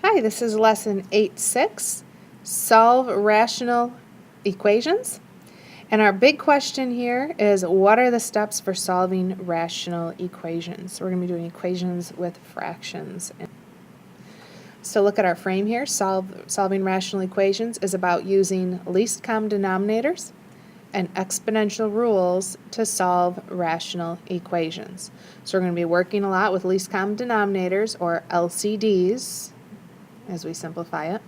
Hi, this is lesson 8.6, solve rational equations. And our big question here is, what are the steps for solving rational equations? So we're going to be doing equations with fractions. So look at our frame here. Solving rational equations is about using least common denominators and exponential rules to solve rational equations. So we're going to be working a lot with least common denominators, or LCDs, as we simplify it,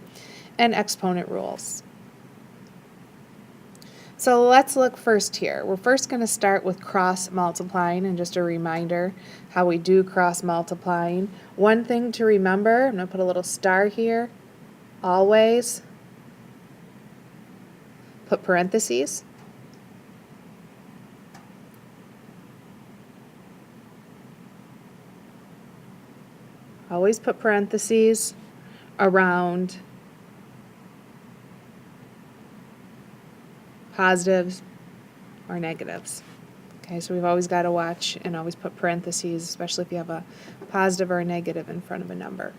and exponent rules. So let's look first here. We're first going to start with cross multiplying, and just a reminder how we do cross multiplying. One thing to remember, I'm going to put a little star here, always put parentheses. Always put parentheses around positives or negatives. Okay, so we've always got to watch and always put parentheses, especially if you have a positive or a negative in front of a number.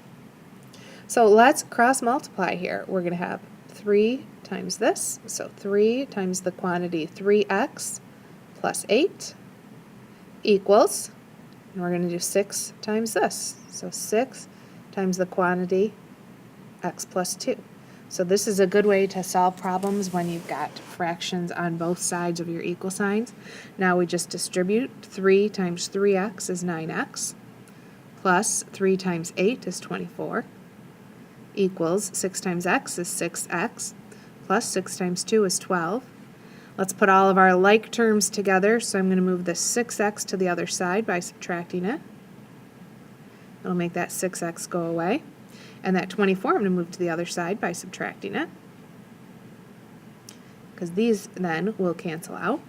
So let's cross multiply here. We're going to have 3 times this, so 3 times the quantity 3x plus 8 equals, and we're going to do 6 times this, so 6 times the quantity x plus 2. So this is a good way to solve problems when you've got fractions on both sides of your equal signs. Now we just distribute. 3 times 3x is 9x, plus 3 times 8 is 24, equals 6 times x is 6x, plus 6 times 2 is 12. Let's put all of our like terms together, so I'm going to move this 6x to the other side by subtracting it. It'll make that 6x go away. And that 24 I'm going to move to the other side by subtracting it, because these then will cancel out.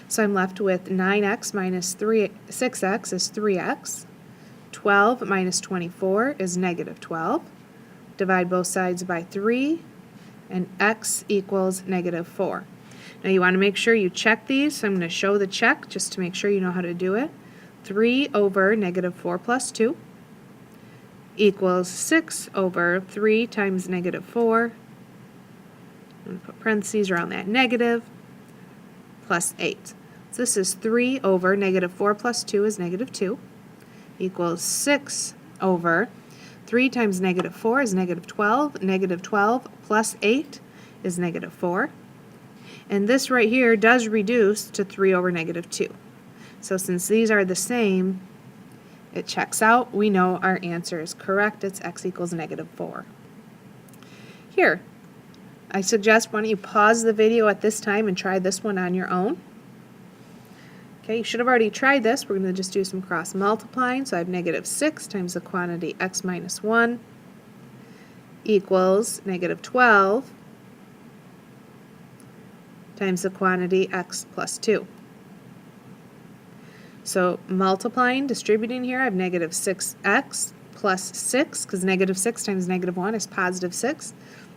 So I'm left with 9x minus 6x is 3x. 12 minus 24 is negative 12. Divide both sides by 3, and x equals negative 4. Now you want to make sure you check these, so I'm going to show the check just to make sure you know how to do it. 3 over negative 4 plus 2 equals 6 over 3 times negative 4. I'm going to put parentheses around that negative, plus 8. So this is 3 over negative 4 plus 2 is negative 2, equals 6 over 3 times negative 4 is negative 12. Negative 12 plus 8 is negative 4. And this right here does reduce to 3 over negative 2. So since these are the same, it checks out. We know our answer is correct. It's x equals negative 4. Here, I suggest why don't you pause the video at this time and try this one on your own. Okay, you should have already tried this. We're going to just do some cross multiplying. So I have negative 6 times the quantity x minus 1 equals negative 12 times the quantity x plus 2. So multiplying, distributing here, I have negative 6x plus 6, because negative 6 times negative 1 is positive 6,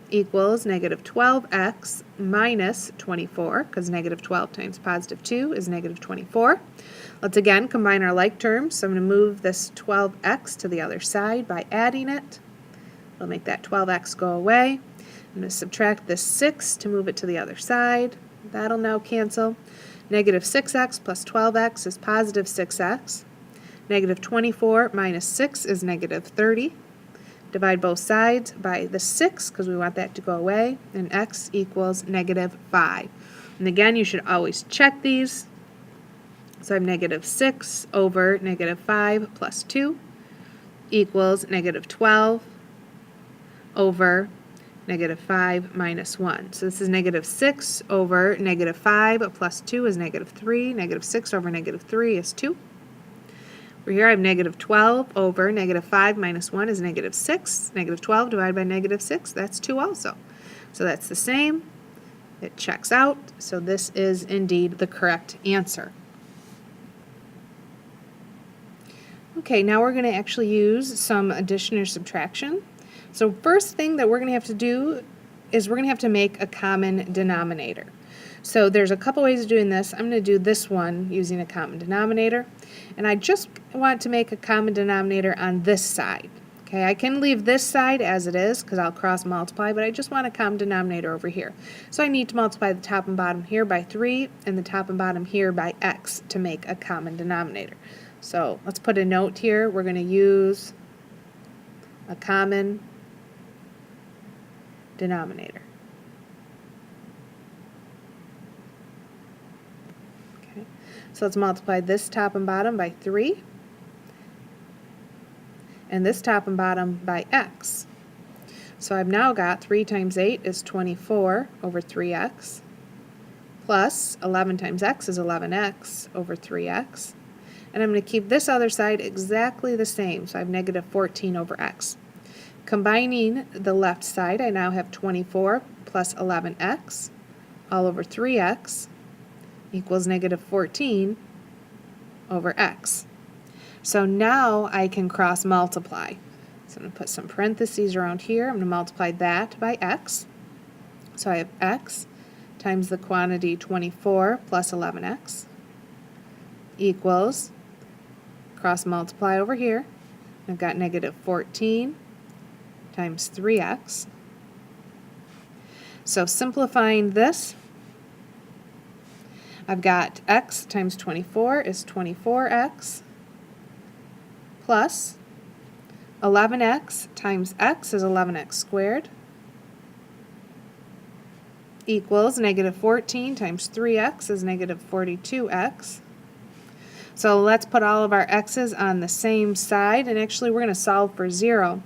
equals negative 12x minus 24, because negative 12 times positive 2 is negative 24. Let's again combine our like terms. So I'm going to move this 12x to the other side by adding it. We'll make that 12x go away. I'm going to subtract this 6 to move it to the other side. That'll now cancel. Negative 6x plus 12x is positive 6x. Negative 24 minus 6 is negative 30. Divide both sides by the 6, because we want that to go away, and x equals negative 5. And again, you should always check these. So I have negative 6 over negative 5 plus 2 equals negative 12 over negative 5 minus 1. So this is negative 6 over negative 5 plus 2 is negative 3. Negative 6 over negative 3 is 2. Over here I have negative 12 over negative 5 minus 1 is negative 6. Negative 12 divided by negative 6, that's 2 also. So that's the same. It checks out. So this is indeed the correct answer. Okay, now we're going to actually use some addition or subtraction. So first thing that we're going to have to do is we're going to have to make a common denominator. So there's a couple ways of doing this. I'm going to do this one using a common denominator. And I just want to make a common denominator on this side. Okay, I can leave this side as it is because I'll cross multiply, but I just want a common denominator over here. So I need to multiply the top and bottom here by 3 and the top and bottom here by x to make a common denominator. So let's put a note here. We're going to use a common denominator. Okay, so let's multiply this top and bottom by 3. And this top and bottom by x. So I've now got 3 times 8 is 24 over 3x, plus 11 times x is 11x over 3x. And I'm going to keep this other side exactly the same, so I have negative 14 over x. Combining the left side, I now have 24 plus 11x all over 3x equals negative 14 over x. So now I can cross multiply. So I'm going to put some parentheses around here. I'm going to multiply that by x. So I have x times the quantity 24 plus 11x equals, cross multiply over here. I've got negative 14 times 3x. So simplifying this, I've got x times 24 is 24x. Plus 11x times x is 11x squared equals negative 14 times 3x is negative 42x. So let's put all of our x's on the same side, and actually we're going to solve for 0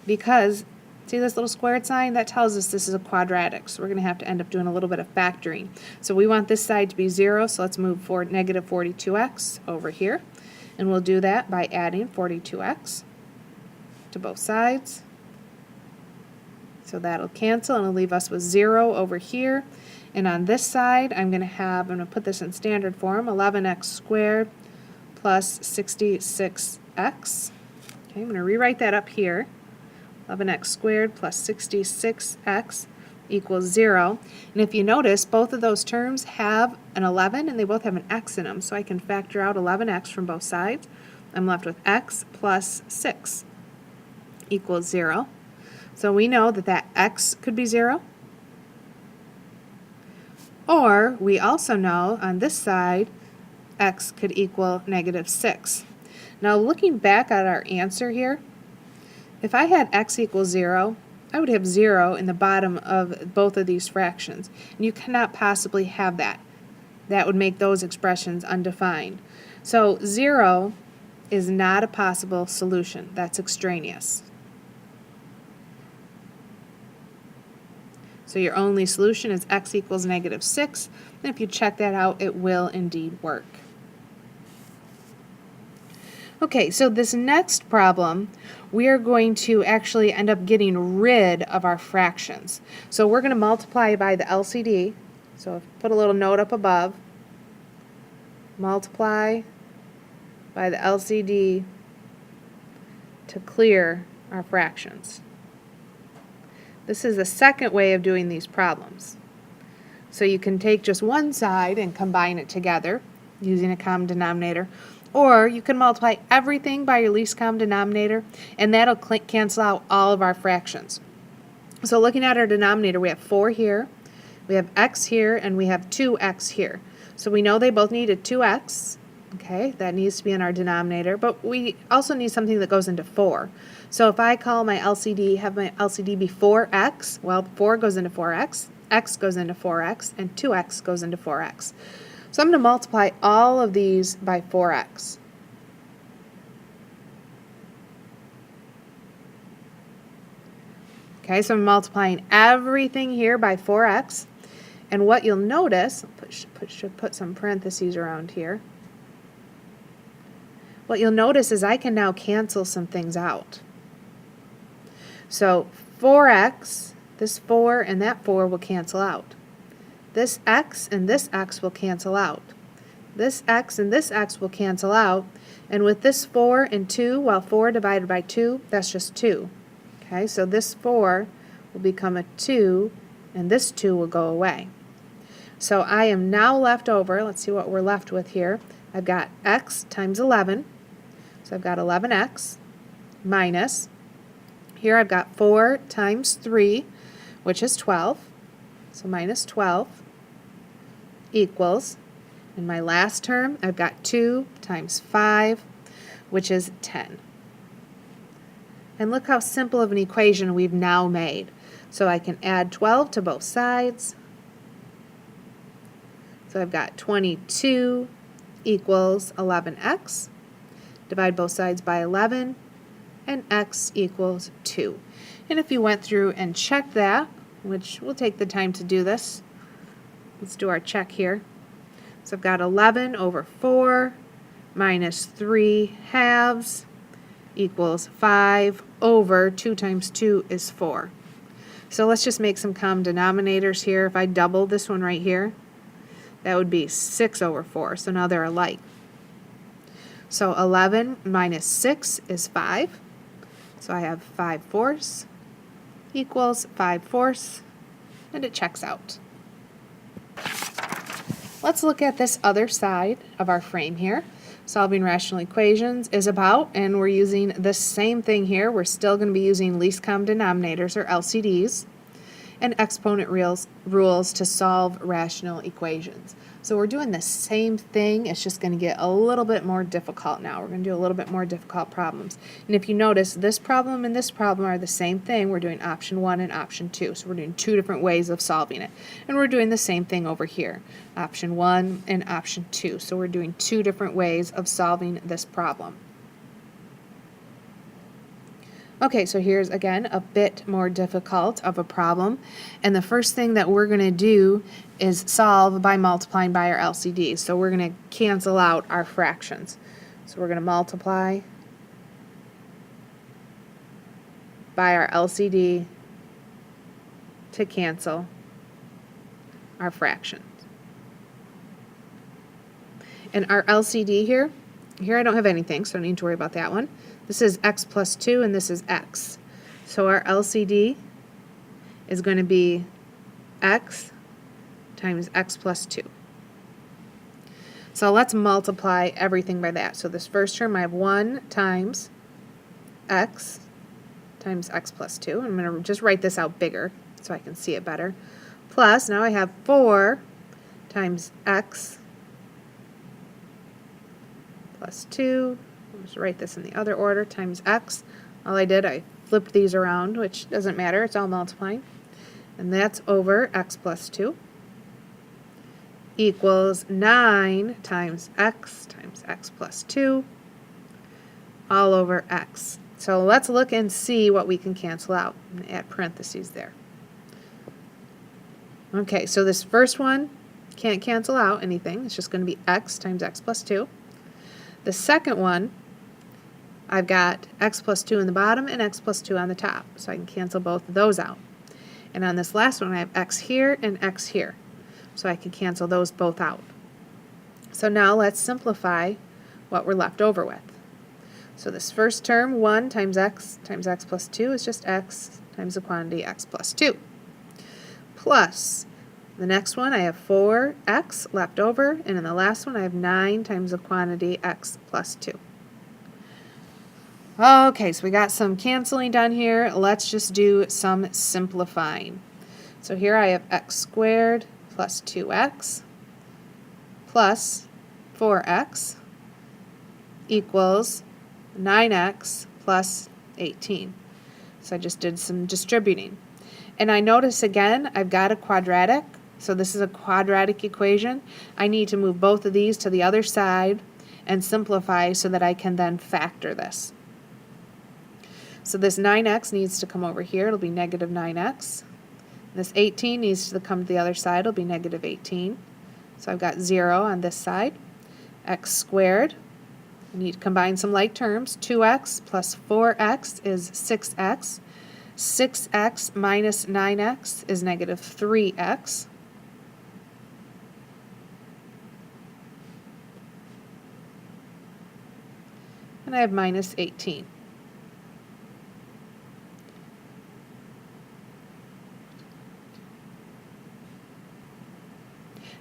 because, see this little squared sign? That tells us this is a quadratic, so we're going to have to end up doing a little bit of factoring. So we want this side to be 0, so let's move for negative 42x over here. And we'll do that by adding 42x to both sides. So that'll cancel and it'll leave us with 0 over here. And on this side, I'm going to put this in standard form, 11x squared plus 66x. Okay, I'm going to rewrite that up here. 11x squared plus 66x equals 0. And if you notice, both of those terms have an 11 and they both have an x in them. So I can factor out 11x from both sides. I'm left with x plus 6 equals 0. So we know that that x could be 0. Or we also know on this side, x could equal negative 6. Now looking back at our answer here, if I had x equals 0, I would have 0 in the bottom of both of these fractions. And you cannot possibly have that. That would make those expressions undefined. So 0 is not a possible solution. That's extraneous. So your only solution is x equals negative 6. And if you check that out, it will indeed work. Okay, so this next problem, we are going to actually end up getting rid of our fractions. So we're going to multiply by the LCD. So put a little note up above. Multiply by the LCD to clear our fractions. This is the second way of doing these problems. So you can take just one side and combine it together using a common denominator. Or you can multiply everything by your least common denominator, and that'll cancel out all of our fractions. So looking at our denominator, we have 4 here, we have x here, and we have 2x here. So we know they both need a 2x. Okay, that needs to be in our denominator, but we also need something that goes into 4. So if I call my LCD, have my LCD be 4x, well, 4 goes into 4x, x goes into 4x, and 2x goes into 4x. So I'm going to multiply all of these by 4x. Okay, so I'm multiplying everything here by 4x. And what you'll notice, should put some parentheses around here. What you'll notice is I can now cancel some things out. So 4x, this 4 and that 4 will cancel out. This x and this x will cancel out. This x and this x will cancel out. And with this 4 and 2, well, 4 divided by 2, that's just 2. Okay, so this 4 will become a 2, and this 2 will go away. So I am now left over, let's see what we're left with here. I've got x times 11, so I've got 11x minus Here I've got 4 times 3, which is 12. So minus 12 equals, in my last term, I've got 2 times 5, which is 10. And look how simple of an equation we've now made. So I can add 12 to both sides. So I've got 22 equals 11x. Divide both sides by 11, and x equals 2. And if you went through and checked that, which we'll take the time to do this, let's do our check here. So I've got 11 over 4 minus 3 halves equals 5 over 2 times 2 is 4. So let's just make some common denominators here. If I double this one right here, that would be 6 over 4. So now they're alike. So 11 minus 6 is 5. So I have 5/4 equals 5/4, and it checks out. Let's look at this other side of our frame here. Solving rational equations is about, and we're using the same thing here. We're still going to be using least common denominators, or LCDs, and exponent rules to solve rational equations. So we're doing the same thing, it's just going to get a little bit more difficult now. We're going to do a little bit more difficult problems. And if you notice, this problem and this problem are the same thing. We're doing option 1 and option 2. So we're doing 2 different ways of solving it. And we're doing the same thing over here. Option 1 and option 2. So we're doing 2 different ways of solving this problem. Okay, so here's again a bit more difficult of a problem, and the first thing that we're going to do is solve by multiplying by our LCDs. So we're going to cancel out our fractions. So we're going to multiply by our LCD to cancel our fractions. And our LCD here I don't have anything, so I don't need to worry about that one. This is x plus 2, and this is x. So our LCD is going to be x times x plus 2. So let's multiply everything by that. So this first term, I have 1 times x plus 2. I'm going to just write this out bigger so I can see it better. Plus, now I have 4 times x plus 2. I'll just write this in the other order, times x. All I did, I flipped these around, which doesn't matter, it's all multiplying. And that's over x plus 2 equals 9 times x plus 2 all over x. So let's look and see what we can cancel out. I'm going to add parentheses there. Okay, so this first one can't cancel out anything. It's just going to be x times x plus 2. The second one, I've got x plus 2 in the bottom and x plus 2 on the top, so I can cancel both of those out. And on this last one, I have x here and x here, so I can cancel those both out. So now let's simplify what we're left over with. So this first term, 1 times x plus 2, is just x times the quantity x plus 2. Plus, the next one, I have 4x left over, and in the last one, I have 9 times the quantity x plus 2. Okay, so we got some canceling done here. Let's just do some simplifying. So here I have x squared plus 2x plus 4x equals 9x plus 18. So I just did some distributing. And I notice again, I've got a quadratic. So this is a quadratic equation. I need to move both of these to the other side and simplify so that I can then factor this. So this 9x needs to come over here. It'll be negative 9x. This 18 needs to come to the other side. It'll be negative 18. So I've got 0 on this side. X squared. I need to combine some like terms. 2x plus 4x is 6x. 6x minus 9x is negative 3x. And I have minus 18.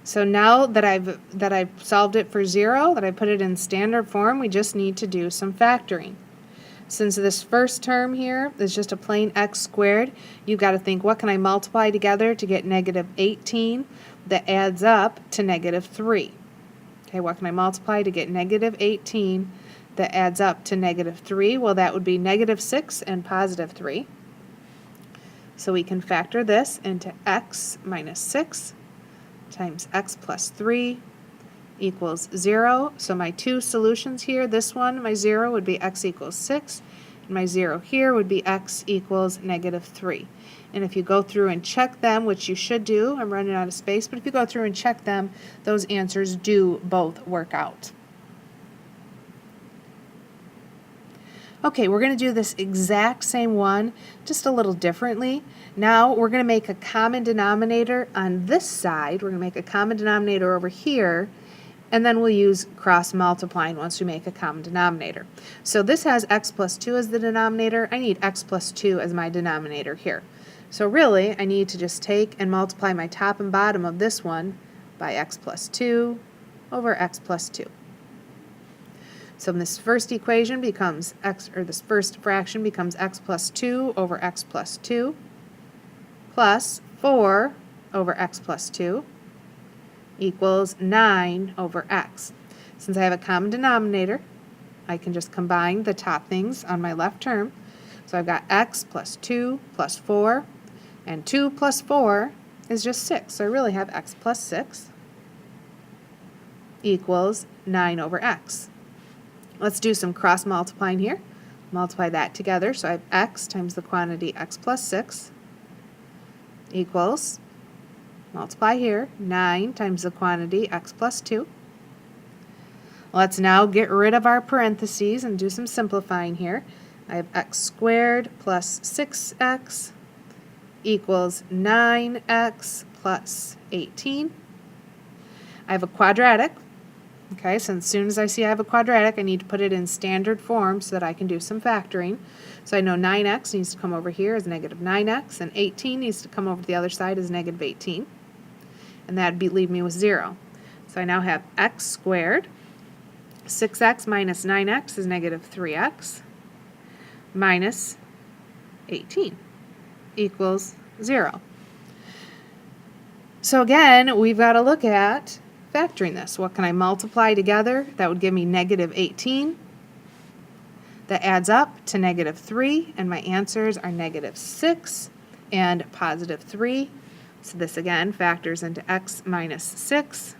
So now that I've solved it for 0, that I put it in standard form, we just need to do some factoring. Since this first term here is just a plain x squared, you've got to think, what can I multiply together to get negative 18 that adds up to negative 3? Okay, what can I multiply to get negative 18 that adds up to negative 3? Well, that would be negative 6 and positive 3. So we can factor this into x minus 6 times x plus 3 equals 0. So my two solutions here, this one, my 0 would be x equals 6, and my 0 here would be x equals negative 3. And if you go through and check them, which you should do, I'm running out of space, but if you go through and check them, those answers do both work out. Okay, we're going to do this exact same one, just a little differently. Now we're going to make a common denominator on this side. We're going to make a common denominator over here, and then we'll use cross multiplying once we make a common denominator. So this has x plus 2 as the denominator. I need x plus 2 as my denominator here. So really, I need to just take and multiply my top and bottom of this one by x plus 2 over x plus 2. So this first equation becomes x, or this first fraction becomes x plus 2 over x plus 2 plus 4 over x plus 2 equals 9 over x. Since I have a common denominator, I can just combine the top things on my left term. So I've got x plus 2 plus 4, and 2 plus 4 is just 6. So I really have x plus 6 equals 9 over x. Let's do some cross multiplying here. Multiply that together. So I have x times the quantity x plus 6 equals, multiply here, 9 times the quantity x plus 2. Let's now get rid of our parentheses and do some simplifying here. I have x squared plus 6x equals 9x plus 18. I have a quadratic. Okay, so as soon as I see I have a quadratic, I need to put it in standard form so that I can do some factoring. So I know 9x needs to come over here as negative 9x, and 18 needs to come over to the other side as negative 18. And that would leave me with 0. So I now have x squared. 6x minus 9x is negative 3x minus 18 equals 0. So again, we've got to look at factoring this. What can I multiply together? That would give me negative 18. That adds up to negative 3, and my answers are negative 6 and positive 3. So this again factors into x minus 6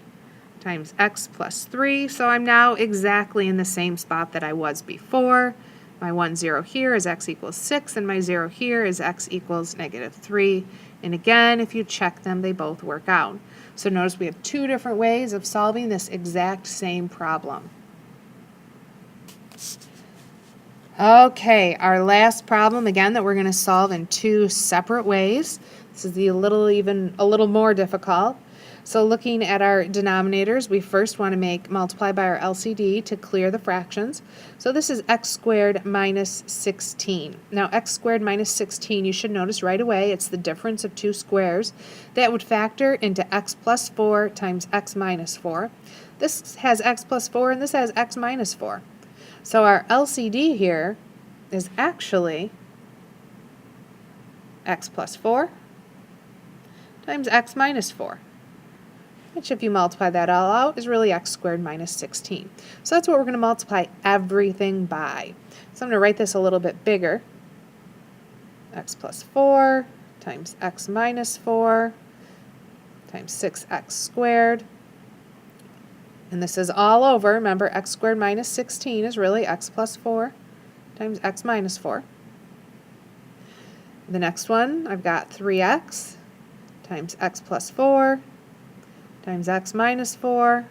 times x plus 3. So I'm now exactly in the same spot that I was before. My 0 here is x equals 6, and my 0 here is x equals negative 3. And again, if you check them, they both work out. So notice we have two different ways of solving this exact same problem. Okay, our last problem, again, that we're going to solve in two separate ways. This is a little more difficult. So looking at our denominators, we first want to multiply by our LCD to clear the fractions. So this is x squared minus 16. Now x squared minus 16, you should notice right away, it's the difference of two squares. That would factor into x plus 4 times x minus 4. This has x plus 4 and this has x minus 4. So our LCD here is actually x plus 4 times x minus 4. Which, if you multiply that all out, is really x squared minus 16. So that's what we're going to multiply everything by. So I'm going to write this a little bit bigger. X plus 4 times x minus 4 times 6x squared. And this is all over. Remember, x squared minus 16 is really x plus 4 times x minus 4. The next one, I've got 3x times x plus 4 times x minus 4,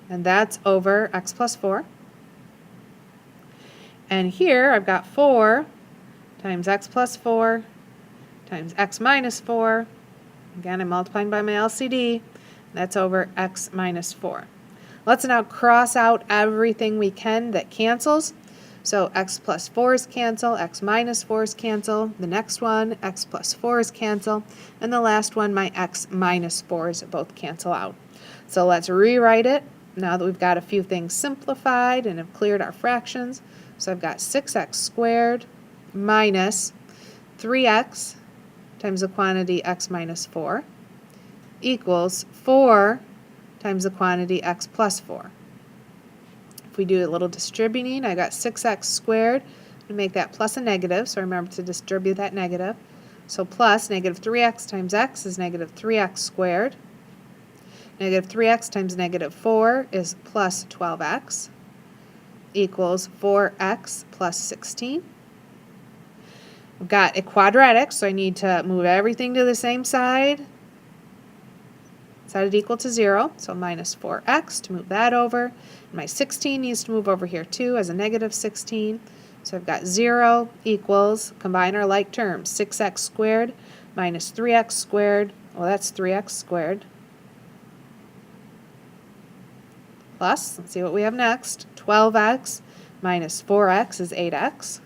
and that's over x plus 4. And here I've got 4 times x plus 4 times x minus 4. Again, I'm multiplying by my LCD. That's over x minus 4. Let's now cross out everything we can that cancels. So x plus 4's cancel, x minus 4's cancel, the next one, x plus 4's cancel, and the last one, my x minus 4's both cancel out. So let's rewrite it now that we've got a few things simplified and have cleared our fractions. So I've got 6x squared minus 3x times the quantity x minus 4 equals 4 times the quantity x plus 4. If we do a little distributing, I got 6x squared. I'm going to make that plus a negative, so remember to distribute that negative. So plus negative 3x times x is negative 3x squared. Negative 3x times negative 4 is plus 12x equals 4x plus 16. I've got a quadratic, so I need to move everything to the same side. Set it equal to 0, so minus 4x to move that over. And my 16 needs to move over here too as a negative 16. So I've got 0 equals, combine our like terms, 6x squared minus 3x squared. Well, that's 3x squared. Plus, let's see what we have next. 12x minus 4x is 8x.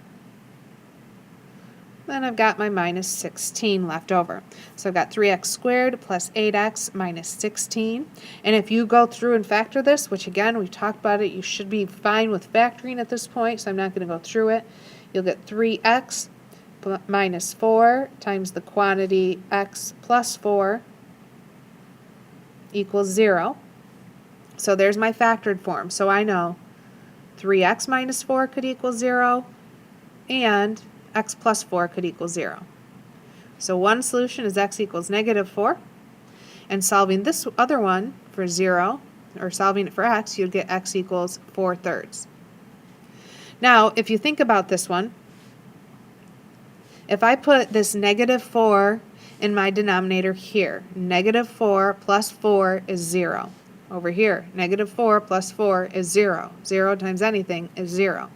Then I've got my minus 16 left over. So I've got 3x squared plus 8x minus 16. And if you go through and factor this, which again, we've talked about it, you should be fine with factoring at this point, so I'm not going to go through it. You'll get 3x minus 4 times the quantity x plus 4 equals 0. So there's my factored form. So I know 3x minus 4 could equal 0, and x plus 4 could equal 0. So one solution is x equals negative 4. And solving this other one for 0, or solving it for x, you'd get x equals 4/3. Now, if you think about this one, if I put this negative 4 in my denominator here, negative 4 plus 4 is 0. Over here, negative 4 plus 4 is 0. 0 times anything is 0.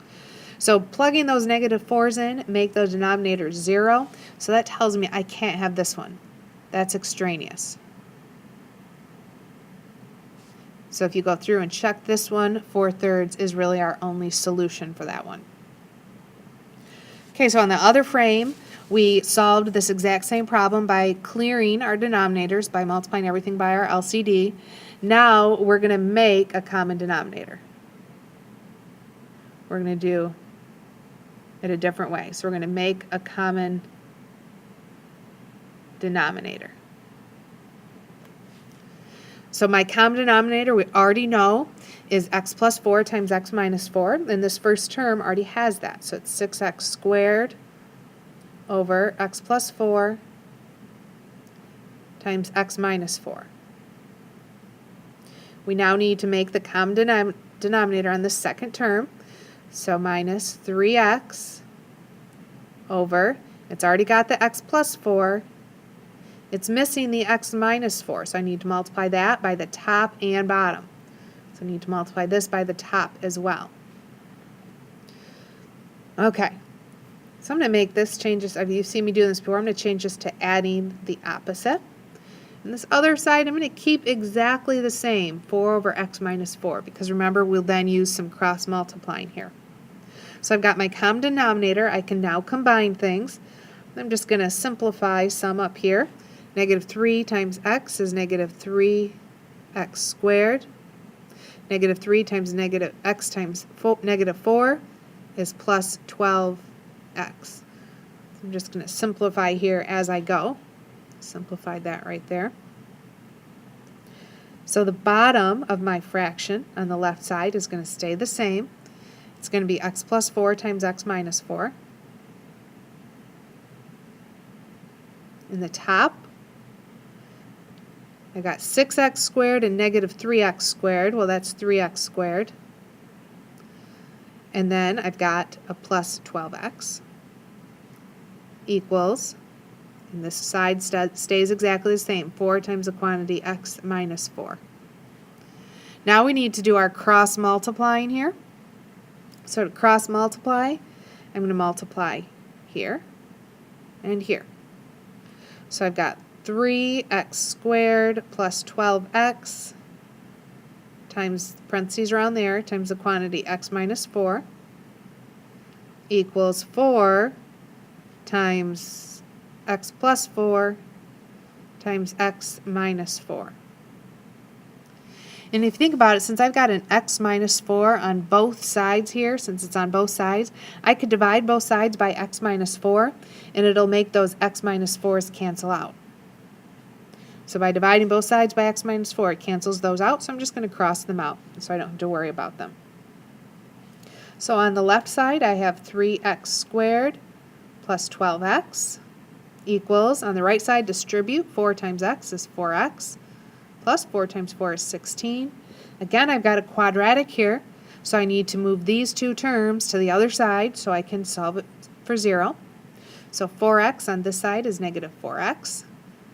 So plugging those negative 4's in, make those denominators 0. So that tells me I can't have this one. That's extraneous. So if you go through and check this one, 4/3 is really our only solution for that one. Okay, so on the other frame, we solved this exact same problem by clearing our denominators by multiplying everything by our LCD. Now we're going to make a common denominator. We're going to do it a different way. So we're going to make a common denominator. So my common denominator we already know is x plus 4 times x minus 4. And this first term already has that. So it's 6x squared over x plus 4 times x minus 4. We now need to make the common denominator on the second term. So minus 3x over, it's already got the x plus 4. It's missing the x minus 4, so I need to multiply that by the top and bottom. So I need to multiply this by the top as well. Okay, so I'm going to make this change. You've seen me do this before. I'm going to change this to adding the opposite. And this other side, I'm going to keep exactly the same, 4 over x minus 4, because remember, we'll then use some cross multiplying here. So I've got my common denominator. I can now combine things. I'm just going to simplify some up here. Negative 3 times x is negative 3x squared. Negative 3 times negative x times negative 4 is plus 12x. So I'm just going to simplify here as I go. Simplified that right there. So the bottom of my fraction on the left side is going to stay the same. It's going to be x plus 4 times x minus 4. In the top, I got 6x squared and negative 3x squared. Well, that's 3x squared. And then I've got a plus 12x equals, and this side stays exactly the same, 4 times the quantity x minus 4. Now we need to do our cross multiplying here. So to cross multiply, I'm going to multiply here and here. So I've got 3x squared plus 12x times, parentheses around there, times the quantity x minus 4 equals 4 times x plus 4 times x minus 4. And if you think about it, since I've got an x minus 4 on both sides here, since it's on both sides, I could divide both sides by x minus 4, and it'll make those x minus 4's cancel out. So by dividing both sides by x minus 4, it cancels those out, so I'm just going to cross them out so I don't have to worry about them. So on the left side, I have 3x squared plus 12x equals, on the right side, distribute, 4 times x is 4x, plus 4 times 4 is 16. Again, I've got a quadratic here, so I need to move these two terms to the other side so I can solve it for 0. So 4x on this side is negative 4x.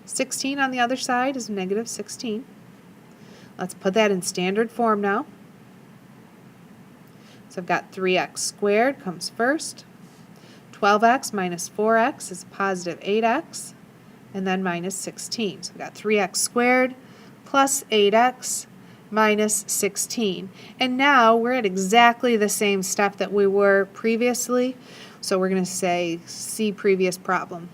16 on the other side is negative 16. Let's put that in standard form now. So I've got 3x squared comes first. 12x minus 4x is positive 8x, and then minus 16. So we've got 3x squared plus 8x minus 16. And now we're at exactly the same step that we were previously. So we're going to say see previous problem,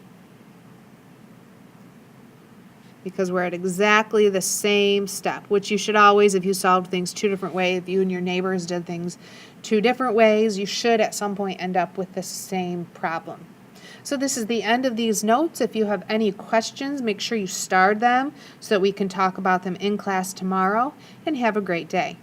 because we're at exactly the same step, which you should always, if you solved things two different ways, if you and your neighbors did things two different ways, you should at some point end up with the same problem. So this is the end of these notes. If you have any questions, make sure you star them so that we can talk about them in class tomorrow, and have a great day.